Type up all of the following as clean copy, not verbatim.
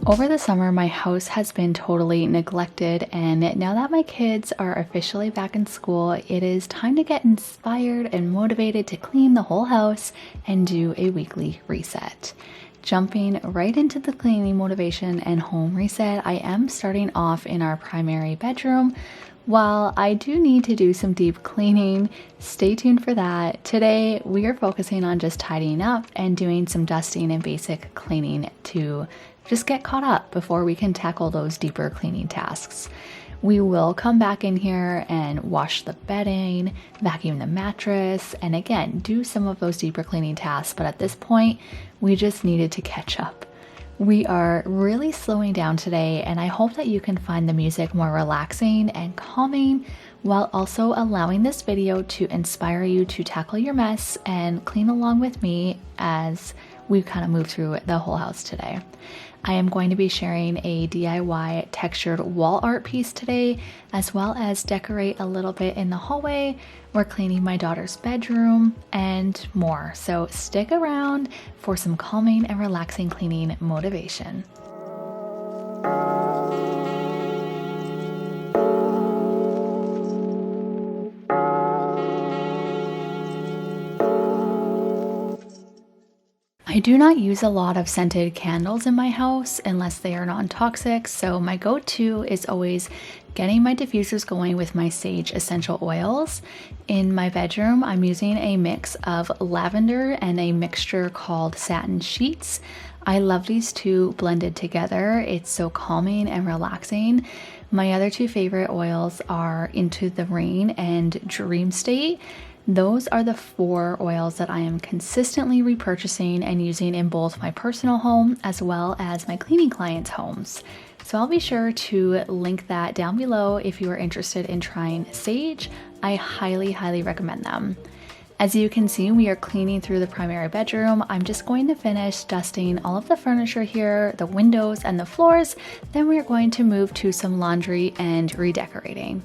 Over the summer, my house has been totally neglected, and now that my kids are officially back in school, it is time to get inspired and motivated to clean the whole house and do a weekly reset. Jumping right into the cleaning motivation and home reset, I am starting off in our primary bedroom. While I do need to do some deep cleaning, stay tuned for that. Today, we are focusing on just tidying up and doing some dusting and basic cleaning to just get caught up before we can tackle those deeper cleaning tasks. We will come back in here and wash the bedding, vacuum the mattress, and again, do some of those deeper cleaning tasks. But at this point, we just needed to catch up. We are really slowing down today, and I hope that you can find the music more relaxing and calming while also allowing this video to inspire you to tackle your mess and clean along with me as we kind of move through the whole house today. I am going to be sharing a DIY textured wall art piece today, as well as decorate a little bit in the hallway. We're cleaning my daughter's bedroom and more. So stick around for some calming and relaxing cleaning motivation. I do not use a lot of scented candles in my house unless they are non-toxic, so my go-to is always getting my diffusers going with my sage essential oils. In my bedroom, I'm using a mix of lavender and a mixture called satin sheets. I love these two blended together. It's so calming and relaxing. My other two favorite oils are Into the Rain and Dream State. Those are the 4 oils that I am consistently repurchasing and using in both my personal home as well as my cleaning clients' homes. So I'll be sure to link that down below if you are interested in trying sage. I highly recommend them. As you can see, we are cleaning through the primary bedroom. I'm just going to finish dusting all of the furniture here, the windows and the floors. Then we are going to move to some laundry and redecorating.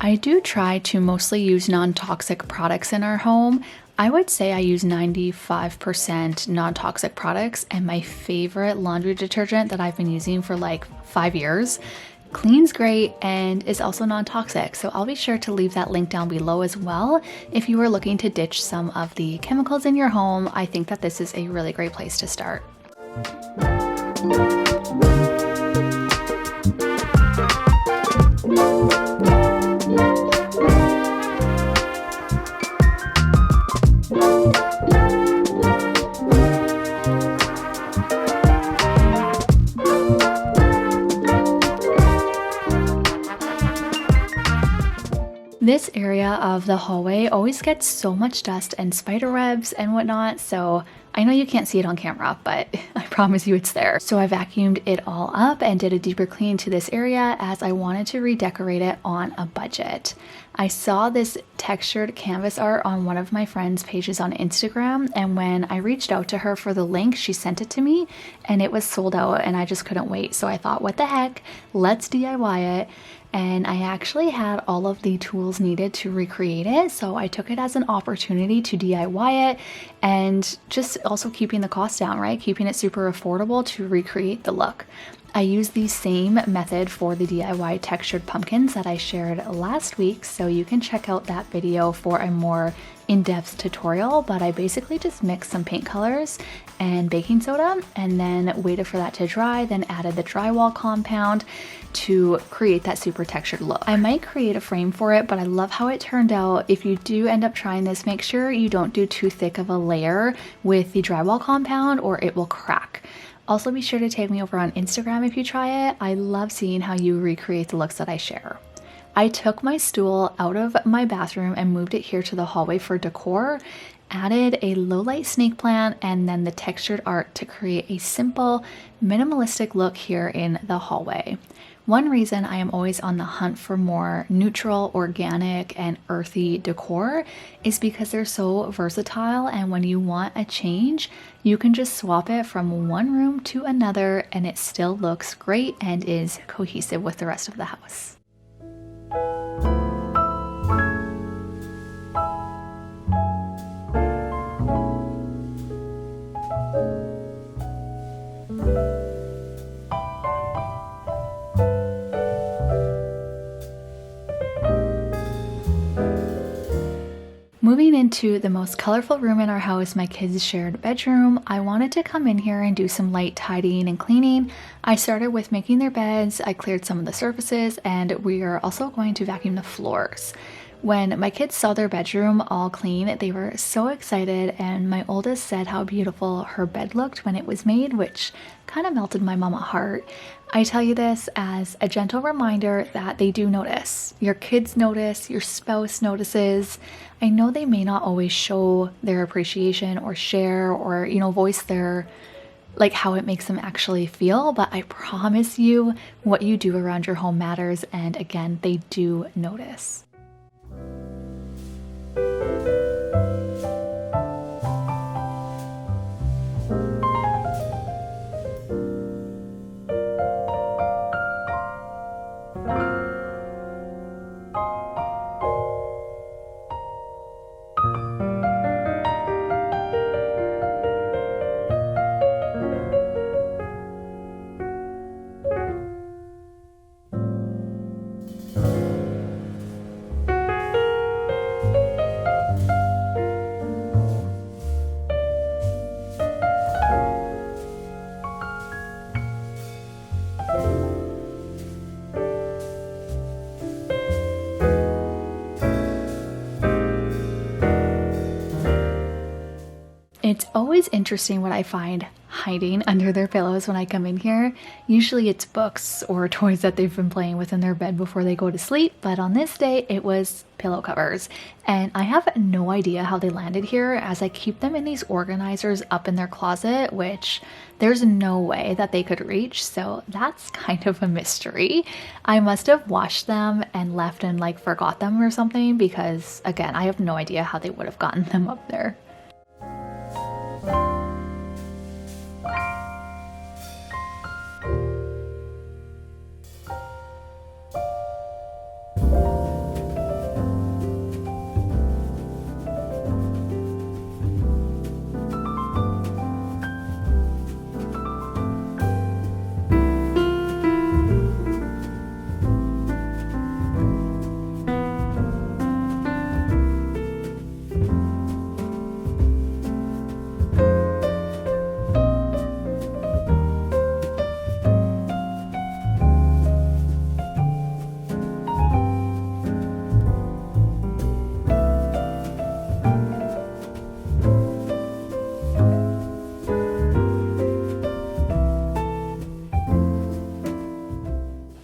I do try to mostly use non-toxic products in our home. I would say I use 95% non-toxic products, and my favorite laundry detergent that I've been using for like 5 years cleans great and is also non-toxic. So I'll be sure to leave that link down below as well. If you are looking to ditch some of the chemicals in your home, I think that this is a really great place to start. This area of the hallway always gets so much dust and spider webs and whatnot, so I know you can't see it on camera, but I promise you it's there. So I vacuumed it all up and did a deeper clean to this area as I wanted to redecorate it on a budget. I saw this textured canvas art on one of my friend's pages on Instagram, and when I reached out to her for the link, she sent it to me and it was sold out and I just couldn't wait. So I thought, what the heck, let's DIY it. And I actually had all of the tools needed to recreate it, so I took it as an opportunity to DIY it and just also keeping the cost down, right? Keeping it super affordable to recreate the look. I used the same method for the DIY textured pumpkins that I shared last week, so you can check out that video for a more in-depth tutorial, but I basically just mixed some paint colors and baking soda and then waited for that to dry, then added the drywall compound to create that super textured look. I might create a frame for it, but I love how it turned out. If you do end up trying this, make sure you don't do too thick of a layer with the drywall compound or it will crack. Also be sure to tag me over on Instagram if you try it. I love seeing how you recreate the looks that I share. I took my stool out of my bathroom and moved it here to the hallway for decor, added a low light snake plant and then the textured art to create a simple, minimalistic look here in the hallway. One reason I am always on the hunt for more neutral, organic, and earthy decor is because they're so versatile, and when you want a change, you can just swap it from one room to another and it still looks great and is cohesive with the rest of the house. Moving into the most colorful room in our house, my kids' shared bedroom, I wanted to come in here and do some light tidying and cleaning. I started with making their beds, I cleared some of the surfaces, and we are also going to vacuum the floors. When my kids saw their bedroom all clean, they were so excited, and my oldest said how beautiful her bed looked when it was made, which kind of melted my mama heart. I tell you this as a gentle reminder that they do notice. Your kids notice, your spouse notices. I know they may not always show their appreciation or share or, voice their how it makes them actually feel, but I promise you what you do around your home matters, and again, they do notice. It's always interesting what I find hiding under their pillows when I come in here. Usually it's books or toys that they've been playing with in their bed before they go to sleep, but on this day it was pillow covers. And I have no idea how they landed here, as I keep them in these organizers up in their closet, which there's no way that they could reach, so that's kind of a mystery. I must have washed them and left and forgot them or something, because again, I have no idea how they would have gotten them up there.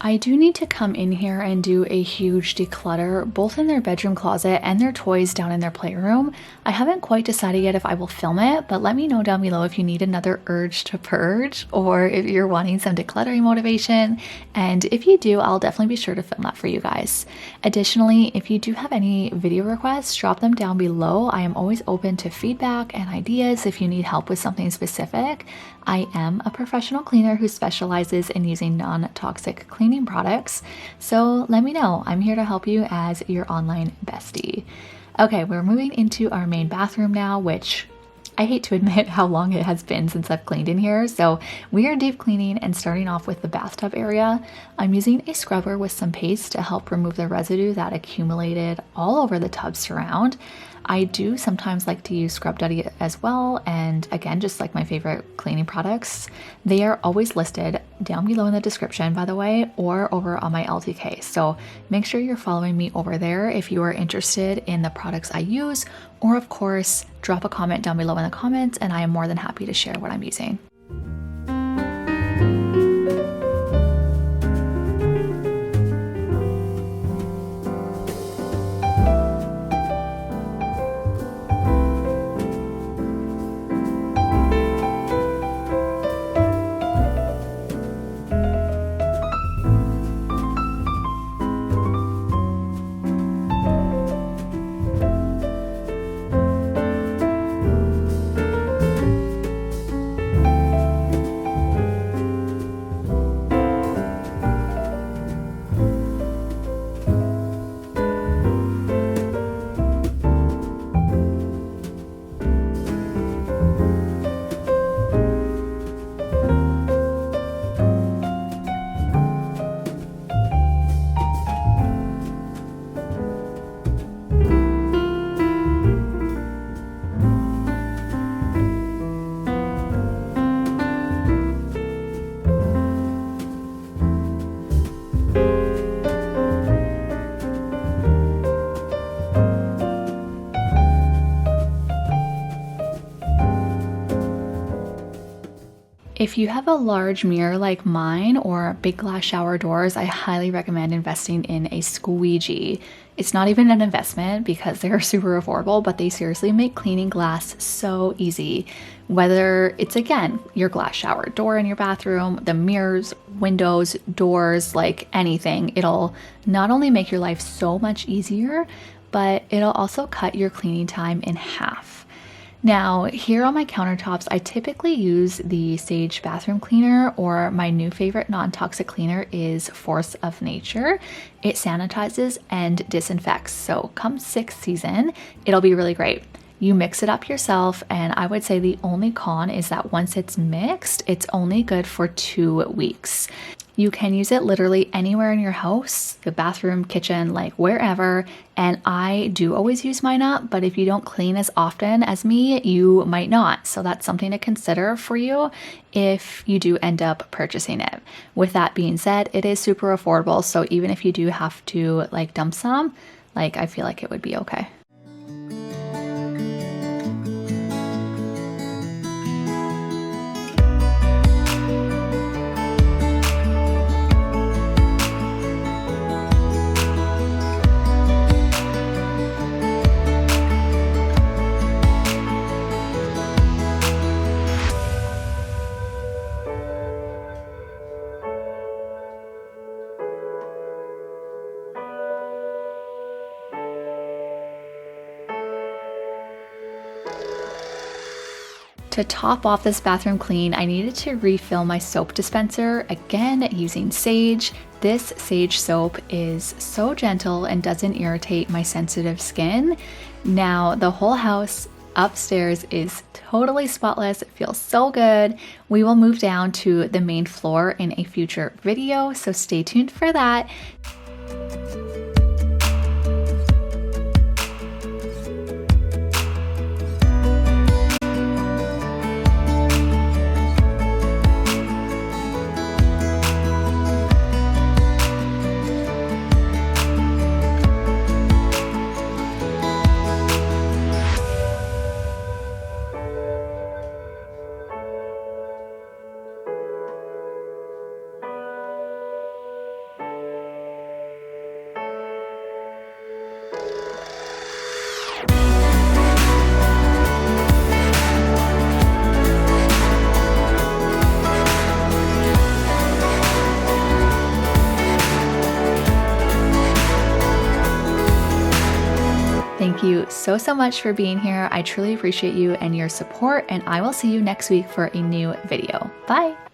I do need to come in here and do a huge declutter, both in their bedroom closet and their toys down in their playroom. I haven't quite decided yet if I will film it, but let me know down below if you need another urge to purge or if you're wanting some decluttering motivation. And if you do, I'll definitely be sure to film that for you guys. Additionally, if you do have any video requests, drop them down below. I am always open to feedback and ideas if you need help with something specific. I am a professional cleaner who specializes in using non-toxic cleaning products, so let me know. I'm here to help you as your online bestie. Okay, we're moving into our main bathroom now, which I hate to admit how long it has been since I've cleaned in here, so we are deep cleaning and starting off with the bathtub area. I'm using a scrubber with some paste to help remove the residue that accumulated all over the tub surround. I do sometimes like to use xoBW as well, and again, just like my favorite cleaning products. They are always listed down below in the description, by the way, or over on my LTK. So make sure you're following me over there if you are interested in the products I use, or of course, drop a comment down below in the comments and I am more than happy to share what I'm using. If you have a large mirror like mine or big glass shower doors, I highly recommend investing in a squeegee. It's not even an investment because they're super affordable, but they seriously make cleaning glass so easy. Whether it's, again, your glass shower door in your bathroom, the mirrors, windows, doors, like anything, it'll not only make your life so much easier, but it'll also cut your cleaning time in half. Now, here on my countertops, I typically use the Sage bathroom cleaner, or my new favorite non-toxic cleaner is Force of Nature. It sanitizes and disinfects, so come 6th season, it'll be really great. You mix it up yourself, and I would say the only con is that once it's mixed, it's only good for 2 weeks. You can use it literally anywhere in your house, the bathroom, kitchen, like wherever. And I do always use mine up, but if you don't clean as often as me, you might not. So that's something to consider for you if you do end up purchasing it. With that being said, it is super affordable. So even if you do have to like dump some, like I feel like it would be okay. To top off this bathroom clean, I needed to refill my soap dispenser, again using Sage. This Sage soap is so gentle and doesn't irritate my sensitive skin. Now, the whole house upstairs is totally spotless. It feels so good. We will move down to the main floor in a future video, so stay tuned for that. Thank you so much for being here. I truly appreciate you and your support, and I will see you next week for a new video. Bye.